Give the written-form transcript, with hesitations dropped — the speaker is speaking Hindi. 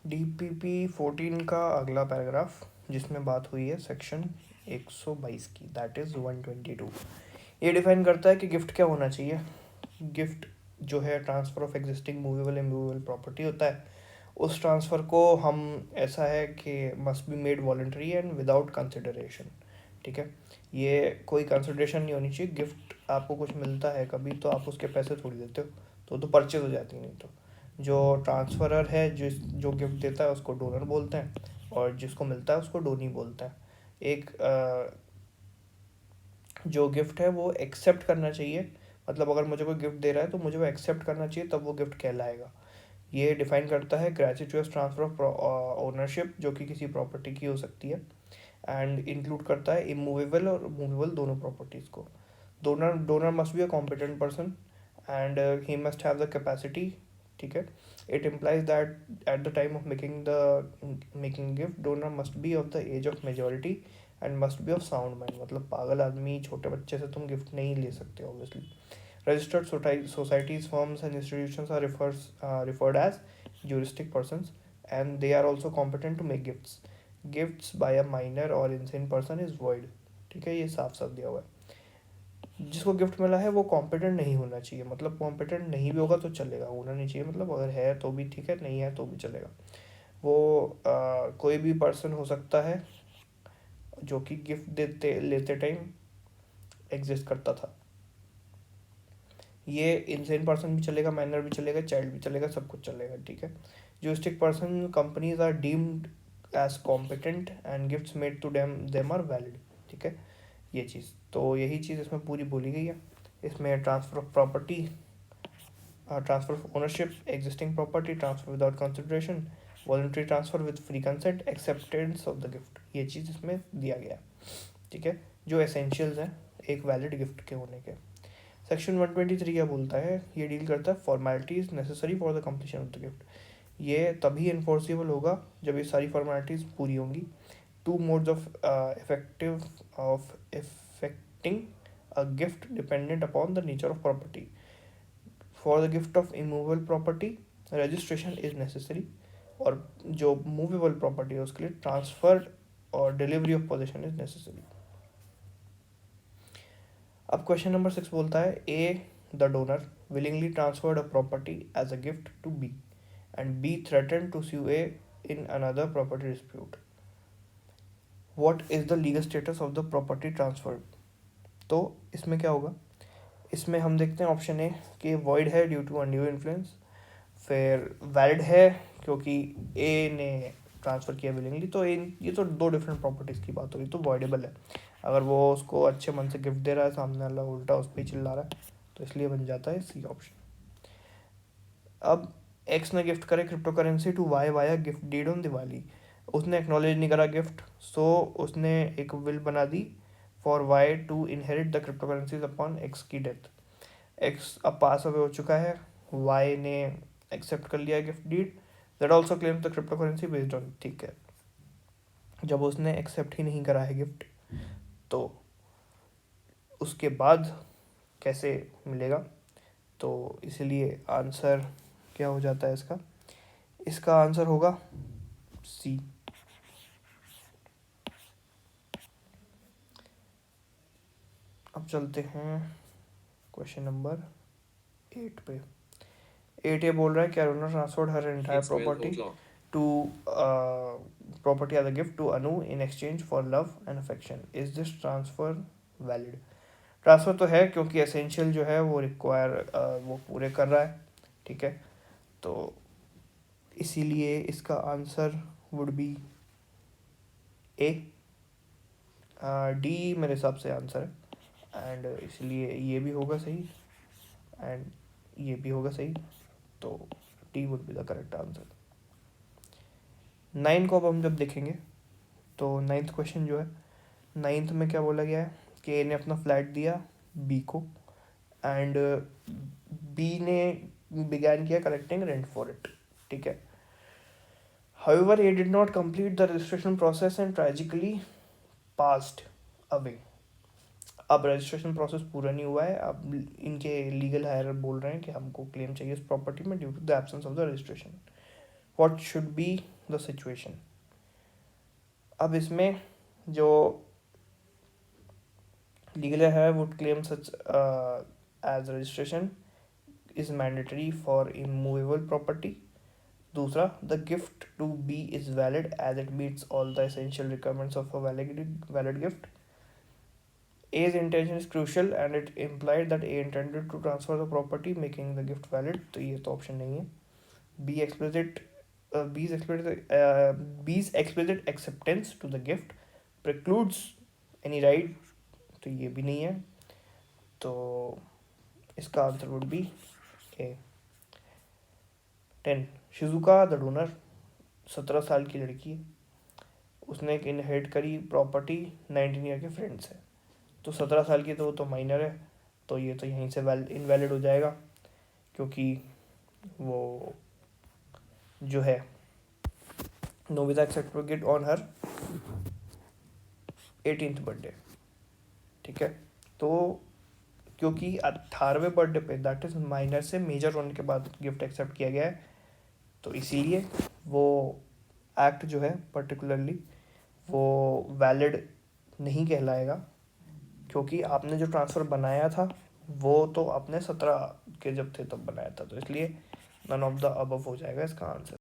डीपीपी 14 का अगला पैराग्राफ जिसमें बात हुई है सेक्शन 122 की, दैट इज़ 122। ये डिफाइन करता है कि गिफ्ट क्या होना चाहिए। गिफ्ट जो है transfer of existing movable immovable property होता है। उस ट्रांसफ़र को हम ऐसा है कि must be made voluntary and without consideration. ठीक है, ये कोई कंसिडरेशन नहीं होनी चाहिए। गिफ्ट आपको कुछ मिलता है कभी तो आप उसके पैसे थोड़ी देते हो, तो परचेज हो जाती है। नहीं तो जो ट्रांसफरर है, जो गिफ्ट देता है उसको डोनर बोलते हैं, और जिसको मिलता है उसको डोनी बोलते हैं। एक जो गिफ्ट है वो एक्सेप्ट करना चाहिए, मतलब अगर मुझे कोई गिफ्ट दे रहा है तो मुझे वो एक्सेप्ट करना चाहिए, तब वो गिफ्ट कहलाएगा। ये डिफाइन करता है ग्रेचुइटस ट्रांसफर ऑफ ओनरशिप, जो कि किसी प्रॉपर्टी की हो सकती है, एंड इंक्लूड करता है इमूवेबल और मूवेबल दोनों प्रॉपर्टीज़ को। Donor donor must be a competent person and he must have the capacity. ठीक है, it implies that at the time of making gift donor must be of the age of majority and must be of sound mind. मतलब पागल आदमी, छोटे बच्चे से तुम गिफ्ट नहीं ले सकते obviously. Registered societies, firms, and institutions are referred as juristic persons, and they are also competent to make gifts. Gifts by a minor or insane person is void. ठीक है, ये साफ साफ दिया हुआ है। जिसको गिफ्ट मिला है वो कॉम्पिटेंट नहीं होना चाहिए, मतलब कॉम्पिटेंट नहीं भी होगा तो चलेगा, होना नहीं चाहिए, मतलब अगर है तो भी ठीक है, नहीं है तो भी चलेगा। वो कोई भी पर्सन हो सकता है जो कि गिफ्ट देते लेते टाइम एग्जिस्ट करता था। ये इंसेन पर्सन भी चलेगा, माइनर भी चलेगा, चाइल्ड भी चलेगा, सब कुछ चलेगा। ठीक है, juristic person companies are deemed as competent and gifts made to them are valid. ठीक है, ये चीज़ तो यही चीज़ इसमें पूरी बोली गई है। इसमें transfer of property, transfer of ownership, existing property, transfer without consideration, voluntary transfer with free consent, acceptance of the gift, ये चीज़ इसमें दिया गया है। ठीक है, जो एसेंशियल्स हैं एक वैलिड गिफ्ट के होने के। सेक्शन 123 क्या बोलता है, ये डील करता है formalities necessary for the completion of the gift. ये तभी इन्फोर्सिबल होगा जब ये सारी फॉर्मेलिटीज़ पूरी होंगी। Two modes of effecting a gift dependent upon the nature of property. For the gift of immovable property registration is necessary, और जो मूवेबल प्रॉपर्टी है उसके लिए ट्रांसफर और delivery of possession is necessary. अब क्वेश्चन नंबर 6 बोलता है, A the donor willingly transferred a property as a gift to B and B threatened to sue A in another property dispute. What is the legal status of the property transferred? तो इसमें क्या होगा, इसमें हम देखते हैं ऑप्शन ए कि void है ड्यू टू undue इन्फ्लुएंस, फिर वैलिड है क्योंकि ए ने ट्रांसफ़र किया विलिंगली। तो ये तो दो डिफरेंट प्रॉपर्टीज़ की बात हो रही, तो वॉइडेबल है। अगर वो उसको अच्छे मन से गिफ्ट दे रहा है, सामने वाला उल्टा उस पर चिल्ला रहा है, तो इसलिए बन जाता है सी ऑप्शन। अब एक्स ने गिफ्ट करे crypto currency to Y via gift deed on Diwali. उसने एक्नॉलेज नहीं करा गिफ्ट, सो उसने एक विल बना दी for Y to inherit the crypto currencies upon X की डेथ। एक्स अब पास अवे हो चुका है, वाई ने एक्सेप्ट कर लिया gift deed, that also claims the crypto currency based on. ठीक है, जब उसने एक्सेप्ट ही नहीं करा है गिफ्ट, तो उसके बाद कैसे मिलेगा, तो इसलिए आंसर क्या हो जाता है इसका, इसका आंसर होगा सी। अब चलते हैं क्वेश्चन नंबर 8 पे। 8 ये बोल रहा है, कैरोना transferred her entire property to property as a gift to Anu in exchange for love and affection. Is this transfer valid? Transfer तो है क्योंकि एसेंशियल जो है वो रिक्वायर वो पूरे कर रहा है। ठीक है, तो इसीलिए इसका answer would be A. D मेरे हिसाब से आंसर है, एंड इसलिए ये भी होगा सही एंड ये भी होगा सही, तो D would be the correct answer. 9 को अब हम जब देखेंगे तो नाइन्थ क्वेश्चन जो है, नाइन्थ में क्या बोला गया है कि ए ने अपना फ्लैट दिया बी को, एंड बी ने बिगैन किया कलेक्टिंग रेंट फॉर इट। ठीक है, however he did not complete the registration process and tragically passed away। अब रजिस्ट्रेशन प्रोसेस पूरा नहीं हुआ है, अब इनके लीगल हायर बोल रहे हैं कि हमको क्लेम चाहिए इस प्रॉपर्टी में due to the absence of the registration. What should be the situation. अब इसमें जो लीगल है would claim such as registration is mandatory for immovable property. दूसरा, the gift to be is valid as it meets all the essential requirements of a valid gift. A's intention is crucial and it implied that A intended to transfer the property, making the gift valid. तो ये तो ऑप्शन नहीं है। B's explicit acceptance to the gift precludes any right. तो ये भी नहीं है। तो इसका answer would be A. 10. Shizuka the donor 17 साल की लड़की है। उसने एक इनहेरिट करी प्रॉपर्टी 19 ईयर के फ्रेंड से। तो 17 साल की तो वो तो माइनर है, तो ये तो यहीं से इनवैलिड हो जाएगा, क्योंकि वो जो है Nobita accept gift on her 18th birthday. ठीक है, तो क्योंकि 18वें बर्थडे पे दैट इज माइनर से मेजर होने के बाद गिफ्ट एक्सेप्ट किया गया है, तो इसीलिए वो एक्ट जो है पर्टिकुलरली वो वैलिड नहीं कहलाएगा, क्योंकि आपने जो ट्रांसफ़र बनाया था वो तो आपने 17 के जब थे तब बनाया था, तो इसलिए नन ऑफ द अबव हो जाएगा इसका आंसर।